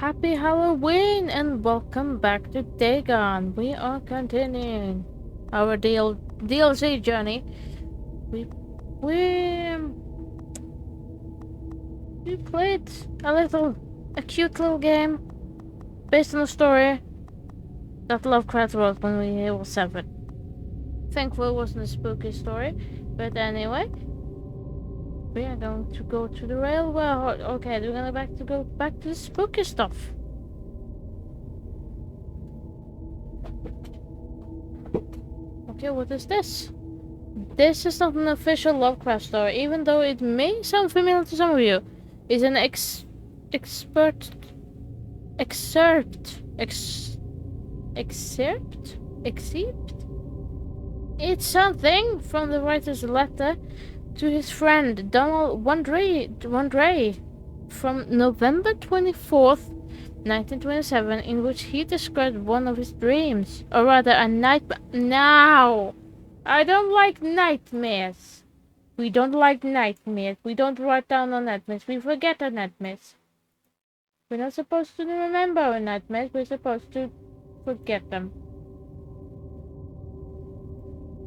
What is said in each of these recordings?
Happy Halloween and welcome back to Dagon. We are continuing our DLC journey. We we we played a cute little game based on a story that Lovecraft wrote when we were 7. Thankfully, it wasn't a spooky story, but anyway, we are going to go to the railway. Okay, we're gonna go back to the spooky stuff. Okay, what is this? This is not an official Lovecraft story, even though it may sound familiar to some of you. It's an excerpt. It's something from the writer's letter to his friend Donald Wandrei from November 24th, 1927, in which he described one of his dreams, or rather a nightmare. Now! I don't like nightmares. We don't like nightmares. We don't write down our nightmares. We forget our nightmares. We're not supposed to remember our nightmares. We're supposed to forget them.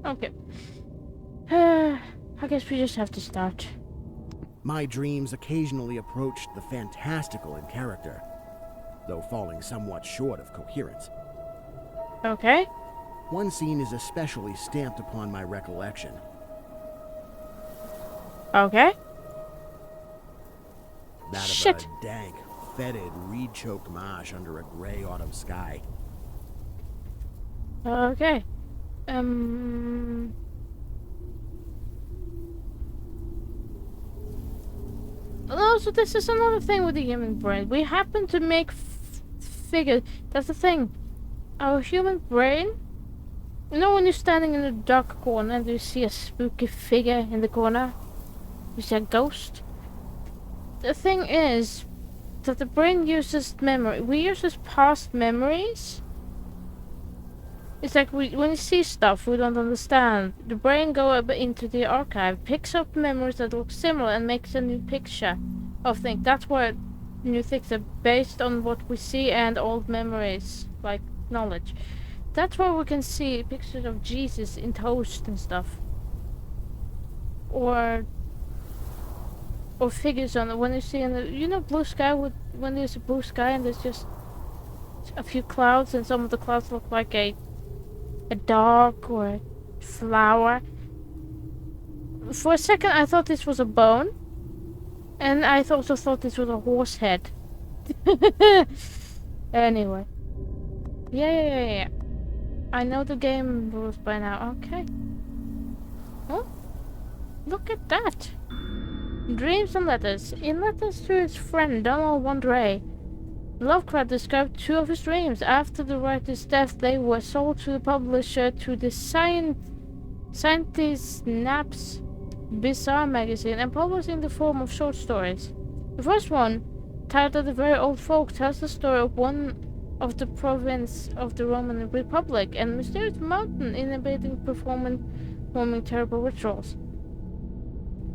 Okay. I guess we just have to start. My dreams occasionally approached the fantastical in character, though falling somewhat short of coherence. Okay. One scene is especially stamped upon my recollection. Okay. That Shit. of a dank, fetid, reed-choked marsh under a gray autumn sky. Okay. Also, this is another thing with the human brain. We happen to make figures. That's the thing. Our human brain. You know when you're standing in a dark corner and you see a spooky figure in the corner? You see a ghost? The thing is that the brain uses memory. We use past memories. It's like when you see stuff we don't understand, the brain goes into the archive, picks up memories that look similar and makes a new picture of things. That's why new things are based on what we see and old memories, like knowledge. That's why we can see pictures of Jesus in toast and stuff. Or figures on when you see in the blue sky when there's a blue sky and there's just a few clouds and some of the clouds look like a dog or a flower. For a second I thought this was a bone, and I also thought this was a horse head. Anyway, yeah. I know the game rules by now. Okay. Oh, look at that. Dreams and letters. In letters to his friend Donald Wandrei, Lovecraft described two of his dreams. After the writer's death, they were sold to the publisher to the Scientist Naps Bizarre magazine and published in the form of short stories. The first one, titled The Very Old Folk, tells the story of one of the province of the Roman Republic and mysterious mountain inhabiting performing terrible rituals.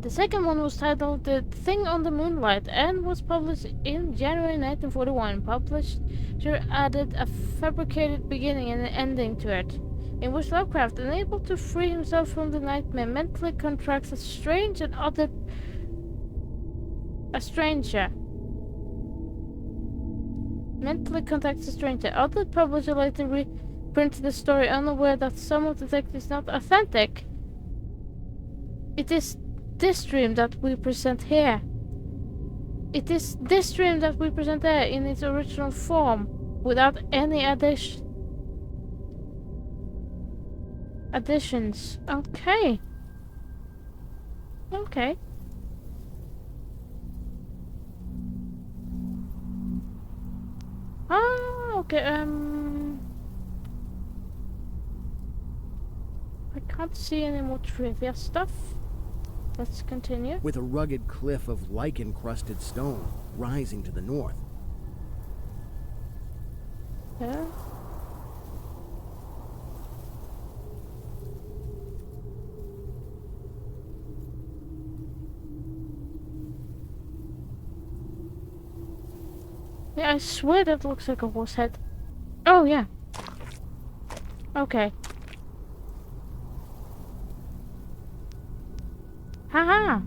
The second one was titled The Thing on the Moonlight and was published in January 1941. Publisher added a fabricated beginning and an ending to it, in which Lovecraft, unable to free himself from the nightmare, mentally contracts a stranger. Mentally contacts a stranger. Other publisher later reprinted the story, unaware that some of the text is not authentic. It is this dream that we present here. It is this dream that we present there in its original form, without any additions. Okay. Okay. Ah, okay, I can't see any more trivia stuff. Let's continue. With a rugged cliff of lichen-crusted stone rising to the north. Yeah. Yeah, I swear that looks like a horse head. Oh, yeah. Okay. Haha!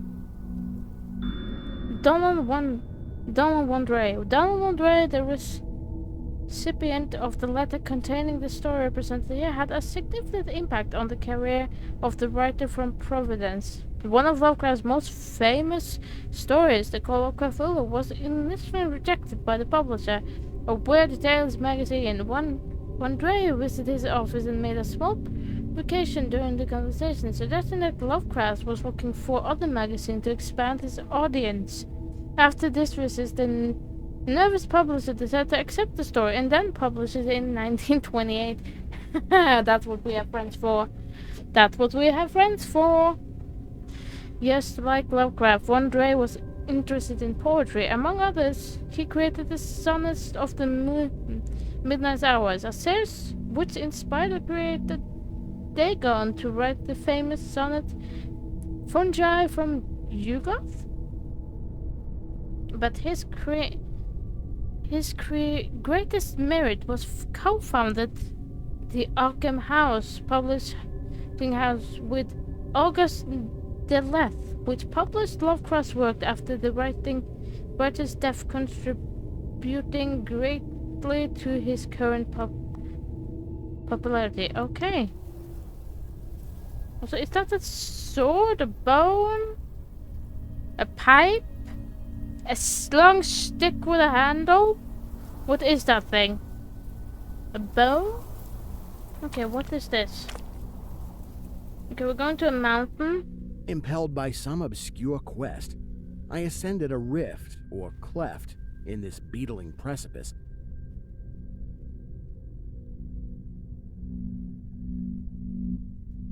Donald Wandre. Donald Wandre, the recipient of the letter containing the story represented here, had a significant impact on the career of the writer from Providence. One of Lovecraft's most famous stories, The Call of Cthulhu, was initially rejected by the publisher of Weird Tales magazine. Wandre visited his office and made a small vacation during the conversation, suggesting that Lovecraft was looking for other magazines to expand his audience. After this visit, the nervous publisher decided to accept the story and then publish it in 1928. That's what we have friends for. That's what we have friends for. Just like Lovecraft, Wandre was interested in poetry. Among others, he created the Sonnets of the Midnight Hours, a series which inspired the creator Dagon to write the famous sonnet Fungi from Yugoth. But his greatest merit was co-founded the Arkham House publishing house with August Deleth, which published Lovecraft's work after the writer's death, contributing greatly to his current popularity. Okay. So is that a sword, a bone, a pipe, a long stick with a handle? What is that thing? A bow? Okay, what is this? Okay, we're going to a mountain. Impelled by some obscure quest, I ascended a rift, or cleft, in this beetling precipice.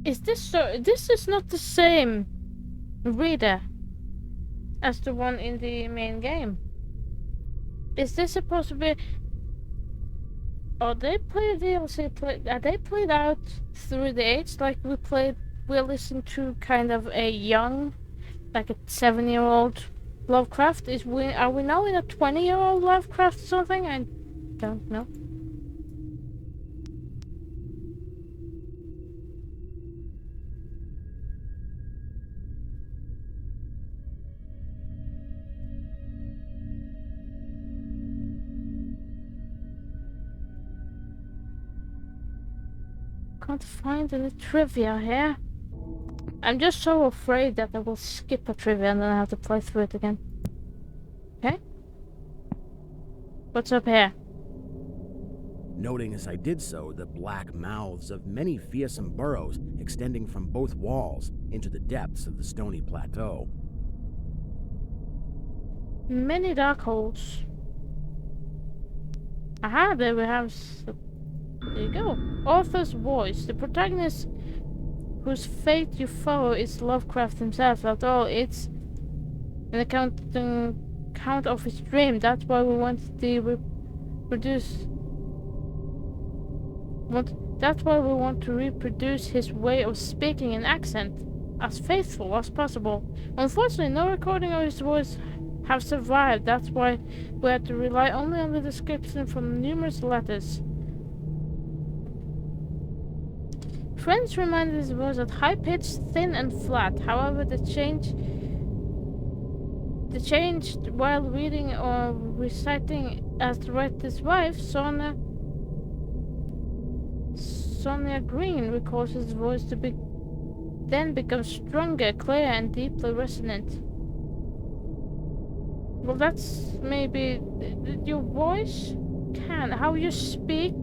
Is this so? This is not the same reader as the one in the main game. Is this supposed to be? Are they played DLC? Are they played out through the age like we played? We listened to kind of a young, like a 7-year-old Lovecraft. Are we now in a 20-year-old Lovecraft or something? I don't know. Can't find any trivia here. I'm just so afraid that I will skip a trivia and then I have to play through it again. Okay? What's up here? Noting as I did so the black mouths of many fearsome burrows extending from both walls into the depths of the stony plateau. Many dark holes. Aha, there we have... There you go. Author's voice. The protagonist whose fate you follow is Lovecraft himself. After all, it's an account of his dream. That's why we want to That's why we want to reproduce his way of speaking and accent as faithful as possible. Unfortunately, no recording of his voice have survived. That's why we had to rely only on the description from numerous letters. Friends reminded his voice at high-pitched, thin and flat. However, the change while reading or reciting as the writer's wife, Sonia Green, recalls his voice to then become stronger, clear and deeply resonant. Well, that's maybe your voice how you speak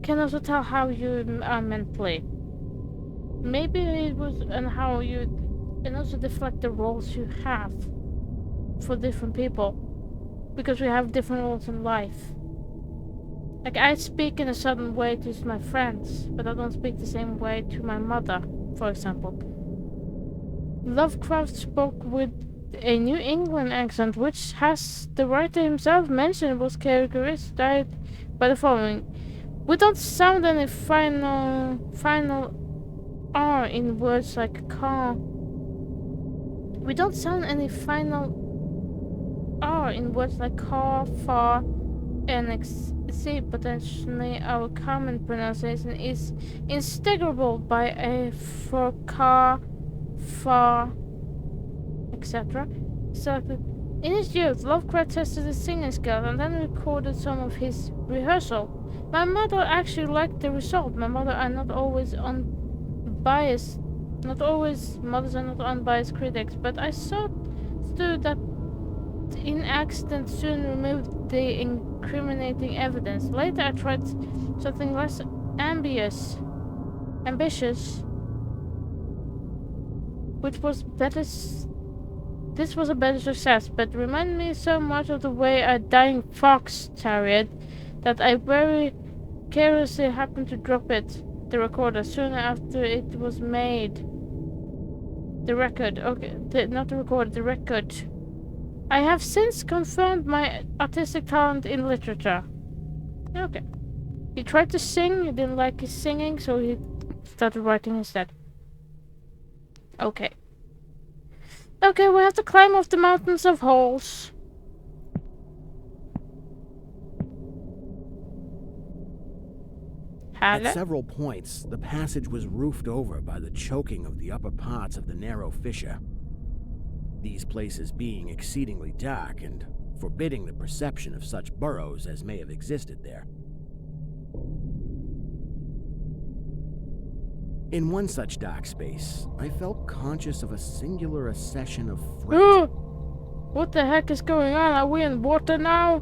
can also tell how you are mentally. Maybe it was and how you and also deflect the roles you have for different people, because we have different roles in life. Like I speak in a certain way to my friends, but I don't speak the same way to my mother, for example. Lovecraft spoke with a New England accent, which has the writer himself mentioned was characterized by the following. We don't sound any final R in words like car. We don't sound any final R car in words like car, far, and see, potentially our common pronunciation is instigable by a for car, far, etc. So in his youth, Lovecraft tested his singing skills and then recorded some of his rehearsal. My mother actually liked the result. My mother are not always unbiased, mothers are not unbiased critics, but I saw through that in accident soon removed the incriminating evidence. Later I tried something less ambitious, which was better. This was a better success, but reminded me so much of the way a dying fox terrier that I very carelessly happened to drop the recorder, soon after it was made. The record, okay, not the recorder, the record. I have since confirmed my artistic talent in literature. Okay. He tried to sing, he didn't like his singing, so he started writing instead. Okay. Okay, we have to climb off the mountains of holes. At several points, the passage was roofed over by the choking of the upper parts of the narrow fissure. These places being exceedingly dark and forbidding the perception of such burrows as may have existed there. In one such dark space, I felt conscious of a singular accession of fret. Ooh, what the heck is going on? Are we in water now?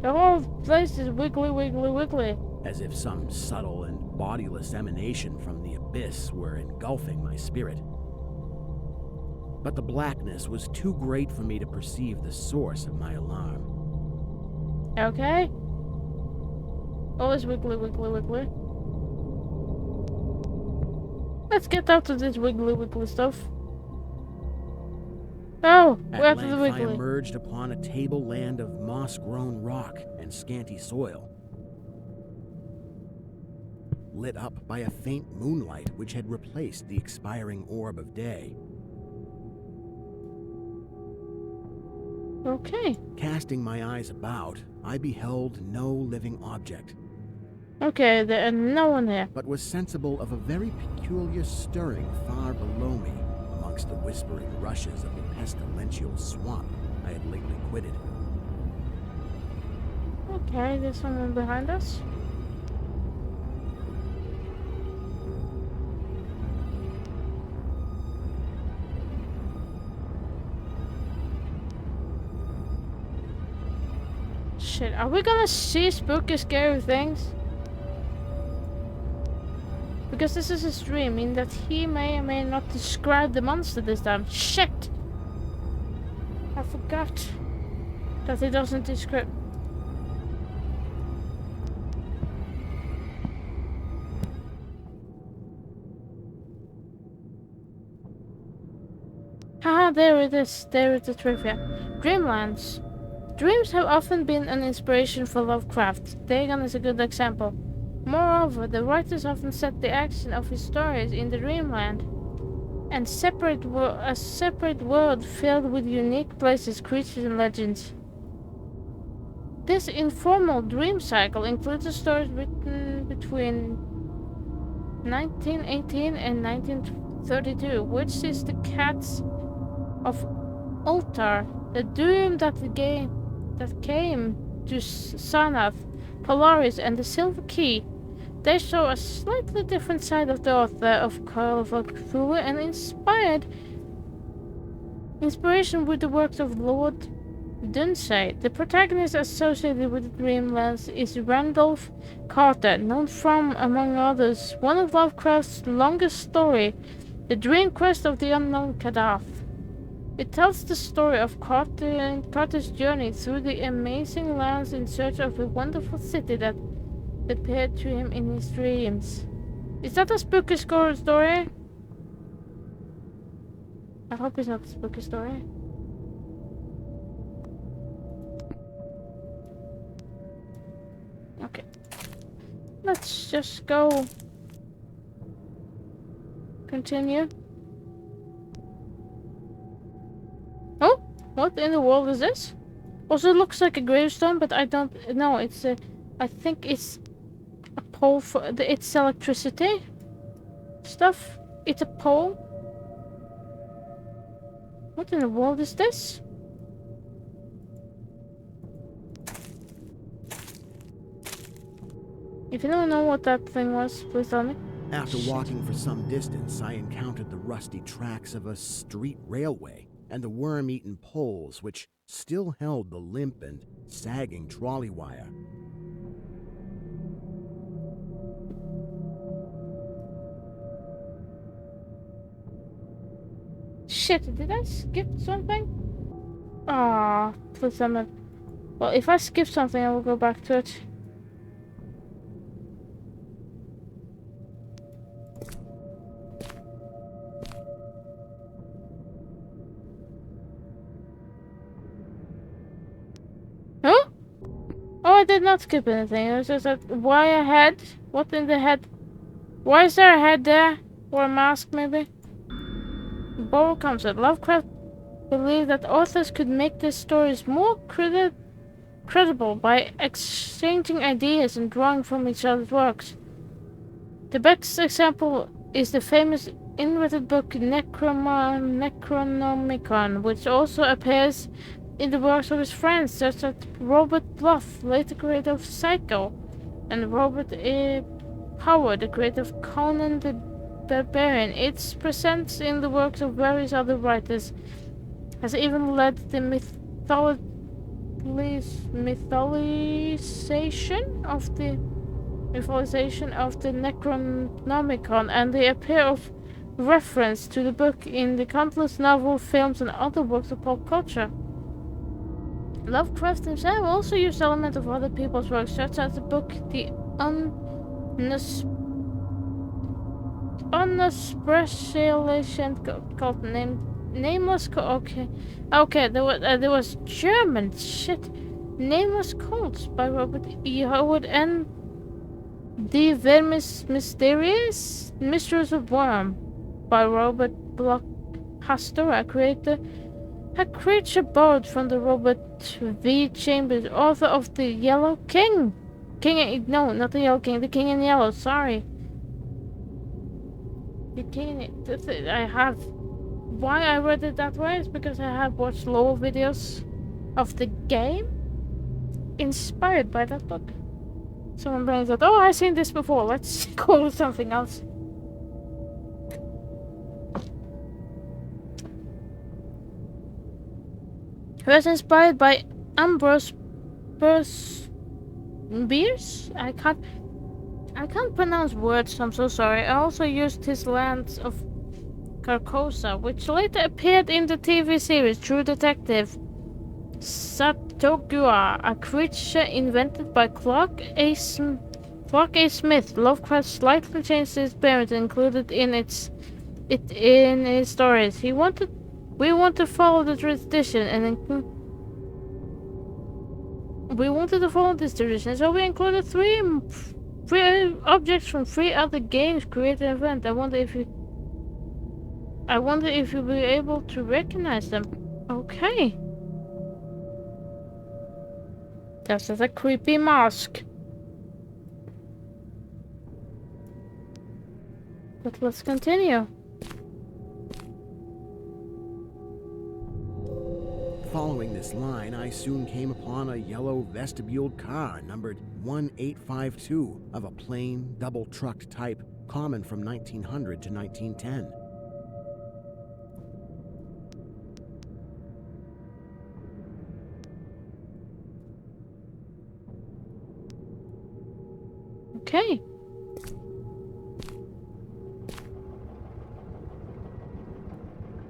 The whole place is wiggly, wiggly, wiggly. As if some subtle and bodiless emanation from the abyss were engulfing my spirit. But the blackness was too great for me to perceive the source of my alarm. Okay. Always wiggly, wiggly, wiggly. Let's get out of this wiggly, wiggly stuff. Oh, we're out of the wiggly. I emerged upon a tableland of moss-grown rock and scanty soil, lit up by a faint moonlight which had replaced the expiring orb of day. Okay. Casting my eyes about, I beheld no living object. Okay, there are no one here. But was sensible of a very peculiar stirring far below me, amongst the whispering rushes of the pestilential swamp I had lately quitted. Okay, there's someone behind us. Shit, are we gonna see spooky, scary things? Because this is a stream, meaning that he may or may not describe the monster this time. Shit! I forgot that he doesn't describe. Haha, there it is. There is the trivia. Dreamlands. Dreams have often been an inspiration for Lovecraft. Dagon is a good example. Moreover, the writers often set the action of his stories in the dreamland, and a separate world filled with unique places, creatures, and legends. This informal dream cycle includes the stories written between 1918 and 1932, which is the Cats of Ultar, the doom that came to Sanath, Polaris, and the Silver Key. They show a slightly different side of the author of Call of Cthulhu and inspiration with the works of Lord Dunsay. The protagonist associated with the Dreamlands is Randolph Carter, known from, among others, one of Lovecraft's longest story, The Dream Quest of the Unknown Kadath. It tells the story of Carter's journey through the amazing lands in search of a wonderful city that appeared to him in his dreams. Is that a spooky story? I hope it's not a spooky story. Okay. Let's just go. Continue. What in the world is this? Also, it looks like a gravestone, but I don't know. It's a. I think it's a pole for it's electricity stuff. It's a pole. What in the world is this? If you don't know what that thing was, please tell me. After walking for some distance, I encountered the rusty tracks of a street railway and the worm-eaten poles which still held the limp and sagging trolley wire. Shit, did I skip something? Ah, please tell me. Well, if I skip something, I will go back to it. Huh? Oh, I did not skip anything. It was just that why a head? What in the head? Why is there a head there? Or a mask, maybe? Borrow concept. Lovecraft believed that authors could make their stories more credible by exchanging ideas and drawing from each other's works. The best example is the famous invented book Necronomicon, which also appears in the works of his friends, such as Robert Bluff, later creator of Psycho, and Robert E. Howard, the creator of Conan the Barbarian. It's present in the works of various other writers, has even led the mythologization of the Necronomicon, and they appear of reference to the book in the countless novels, films, and other works of pop culture. Lovecraft himself also used elements of other people's works, such as the book The Unspecialization called Nameless Okay, there was German shit. Nameless Cults by Robert E. Howard and The Vermis Mysterious Mysteries of Worm by Robert Block Hastor, a creature borrowed from the Robert V. Chambers, author of The Yellow King. No, not The Yellow King, The King in Yellow, sorry. The King in... I have... Why I read it that way is because I have watched lore videos of the game inspired by that book. Someone brings out, oh, I've seen this before, let's call it something else. It was inspired by Ambrose Bierce? I can't pronounce words, I'm so sorry. I also used his Lands of Carcosa, which later appeared in the TV series True Detective. Satogua, a creature invented by Clark A. Smith. Lovecraft slightly changed his appearance and included in his stories. We want to follow the tradition and we wanted to follow this tradition, so we included three objects from 3 other games created and event. I wonder if you'll be able to recognize them. Okay. That's just a creepy mask. But let's continue. Following this line, I soon came upon a yellow vestibuled car numbered 1852 of a plain, double-trucked type common from 1900 to 1910. Okay.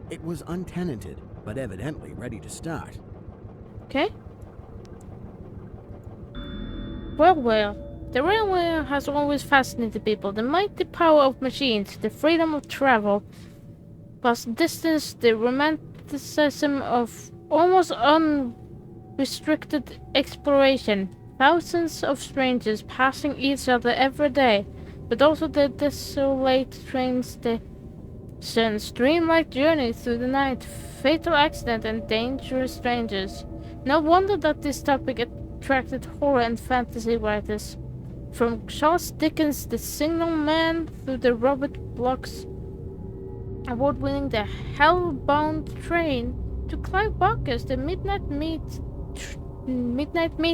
It was untenanted, but evidently ready to start. Okay. Well. The railway has always fascinated people. The mighty power of machines, the freedom of travel, plus distance, the romanticism of almost unrestricted exploration. Thousands of strangers passing each other every day, but also the desolate trains, the Since dreamlike journey through the night, fatal accident and dangerous strangers. No wonder that this topic attracted horror and fantasy writers. From Charles Dickens' The Signal Man through the Robert Bloch's award-winning The Hellbound Train to Clive Barker's The Midnight Meat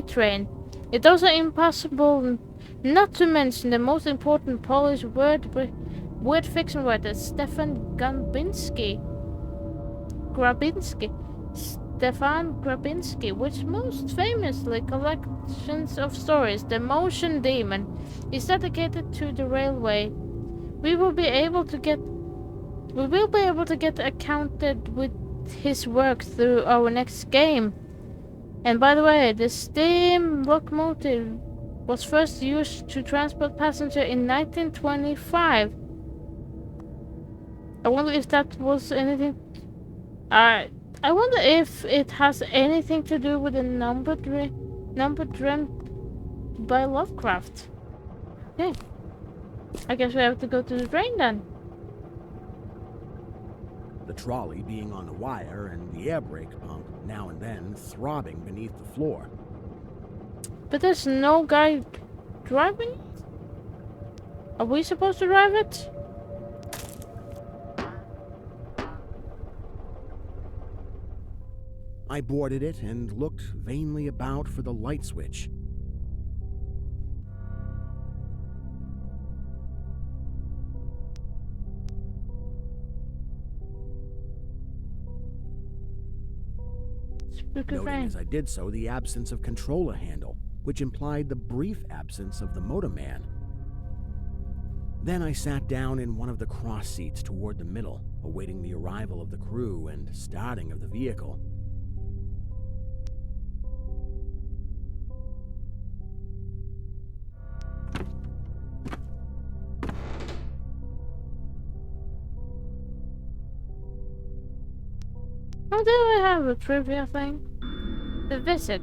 Train. It's also impossible not to mention the most important Polish word fiction writer Stefan Grabinski, which most famously collections of stories, The Motion Demon, is dedicated to the railway. We will be able to get acquainted with his work through our next game. And by the way, the steam locomotive was first used to transport passengers in 1925. I wonder if that was anything. I wonder if it has anything to do with the number dreamt by Lovecraft. Okay. I guess we have to go to the train then. The trolley being on the wire and the air brake pump now and then throbbing beneath the floor. But there's no guy driving it? Are we supposed to drive it? I boarded it and looked vainly about for the light switch. Noting as I did so the absence of controller handle, which implied the brief absence of the motorman. Then I sat down in one of the cross seats toward the middle, awaiting the arrival of the crew and starting of the vehicle. Oh, do I have a trivia thing? The visit.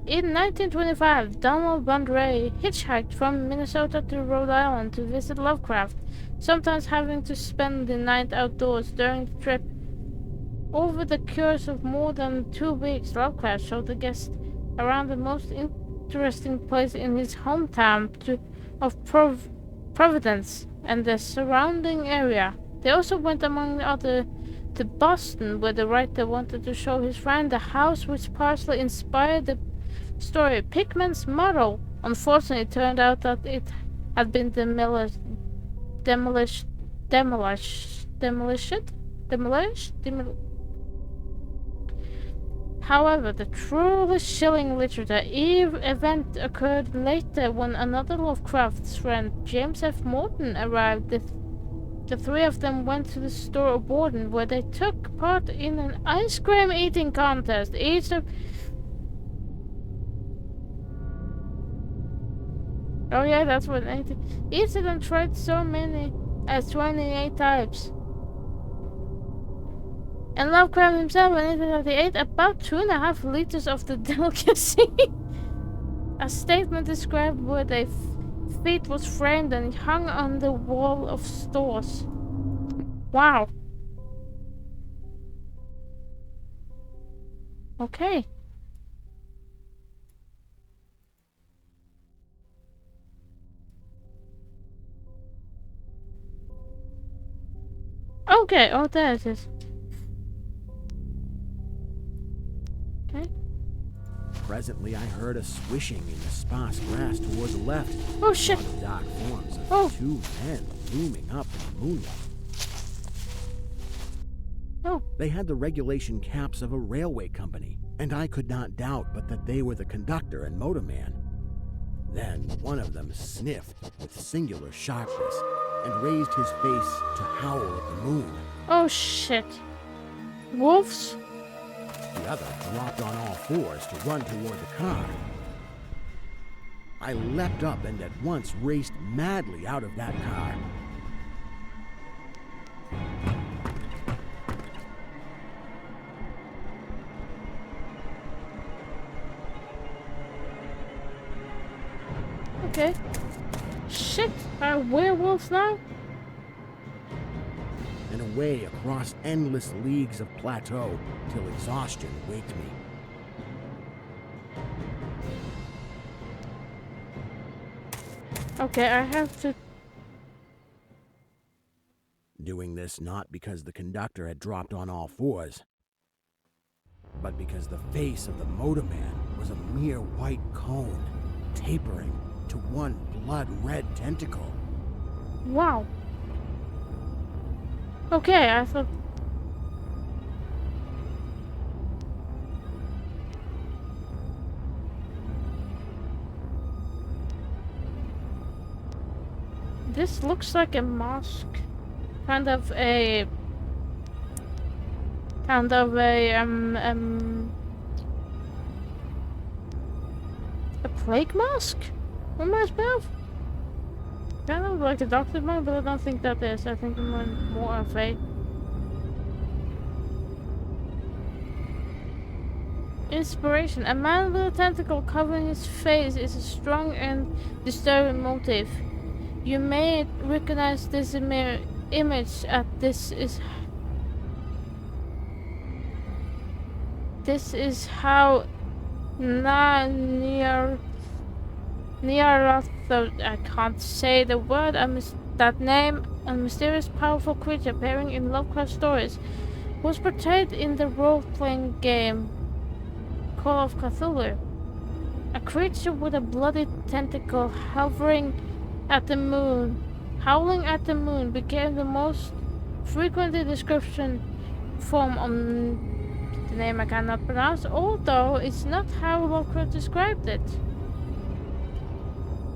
In 1925, Donald Bandray hitchhiked from Minnesota to Rhode Island to visit Lovecraft, sometimes having to spend the night outdoors during the trip. Over the course of more than 2 weeks, Lovecraft showed the guests around the most interesting place in his hometown of Providence and the surrounding area. They also went among the other to Boston, where the writer wanted to show his friend the house which partially inspired the story. Pickman's model, unfortunately, it turned out that it had been demolished. However, the truly chilling literature event occurred later when another Lovecraft's friend, James F. Morton, arrived. The three of them went to the store of Borden, where they took part in an ice cream eating contest. Each of them tried so many as 28 types. And Lovecraft himself admitted that he ate about 2.5 liters of the delicacy. A statement described where their feet was framed and hung on the wall of stores. Wow. Okay. Okay, oh there it is. Okay. Presently I heard a swishing in the sparse grass toward the left. Oh shit. The dark forms of 2 men looming up in the moonlight. Oh. They had the regulation caps of a railway company, and I could not doubt but that they were the conductor and motorman. Then one of them sniffed with singular sharpness and raised his face to howl at the moon. Oh shit. Wolves? The other dropped on all fours to run toward the car. I leapt up and at once raced madly out of that car. Shit, are werewolves now? way across endless leagues of plateau till exhaustion waked me. Okay, I have to... Doing this not because the conductor had dropped on all fours, but because the face of the motorman was a mere white cone, tapering to one blood-red tentacle. Wow. Okay, I thought... This looks like a mask. Kind of a plague mask? Reminds me of? Kind of like a doctor one, but I don't think that is. I think I'm more of a... Inspiration. A man with a tentacle covering his face is a strong and disturbing motive. You may recognize this image at This is how near I can't say the word. That name, a mysterious, powerful creature appearing in Lovecraft stories, was portrayed in the role-playing game Call of Cthulhu. A creature with a bloody tentacle hovering at the moon, howling at the moon, became the most frequently description form on the name I cannot pronounce, although it's not how Lovecraft described it.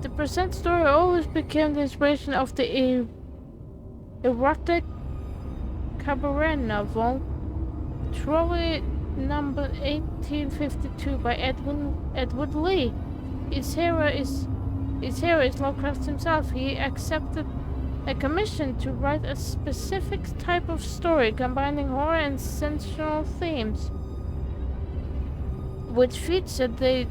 The present story always became the inspiration of the erotic cabaret novel Trolley number 1852 by Edward Lee. Its hero is Lovecraft himself. He accepted a commission to write a specific type of story combining horror and sensual themes, which featured the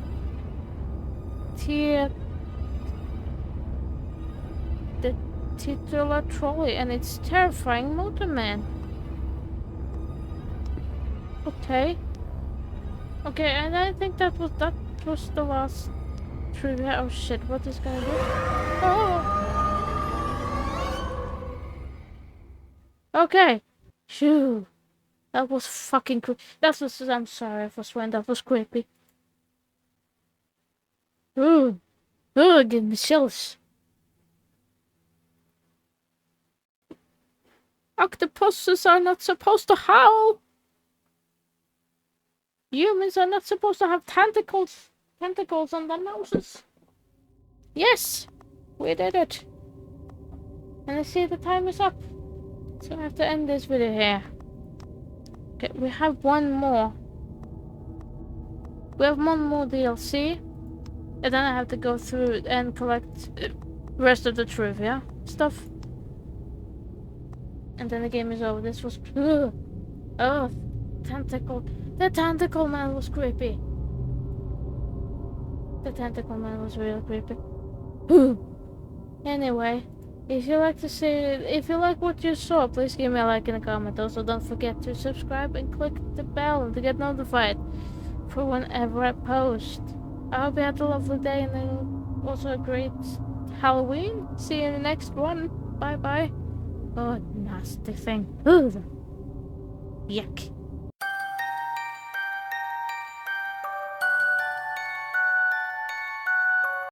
titular trolley and its terrifying motorman. Okay, and I think that was the last trivia. Oh shit! What is gonna do? Oh. Okay. Phew. That was fucking creepy. I'm sorry for swearing. That was creepy. Ooh. Ooh, give me chills. Octopuses are not supposed to howl. Humans are not supposed to have tentacles on their noses. Yes, we did it. And I see the time is up. So I have to end this video here. Okay, we have one more. We have one more DLC. And then I have to go through and collect the rest of the trivia stuff. And then the game is over. This was... Oh, tentacle. The tentacle man was creepy. The tentacle man was really creepy. Anyway, if you like what you saw, please give me a like and a comment. Also, don't forget to subscribe and click the bell to get notified for whenever I post. I hope you had a lovely day and also a great Halloween. See you in the next one. Bye bye. Oh, nasty thing. Yuck.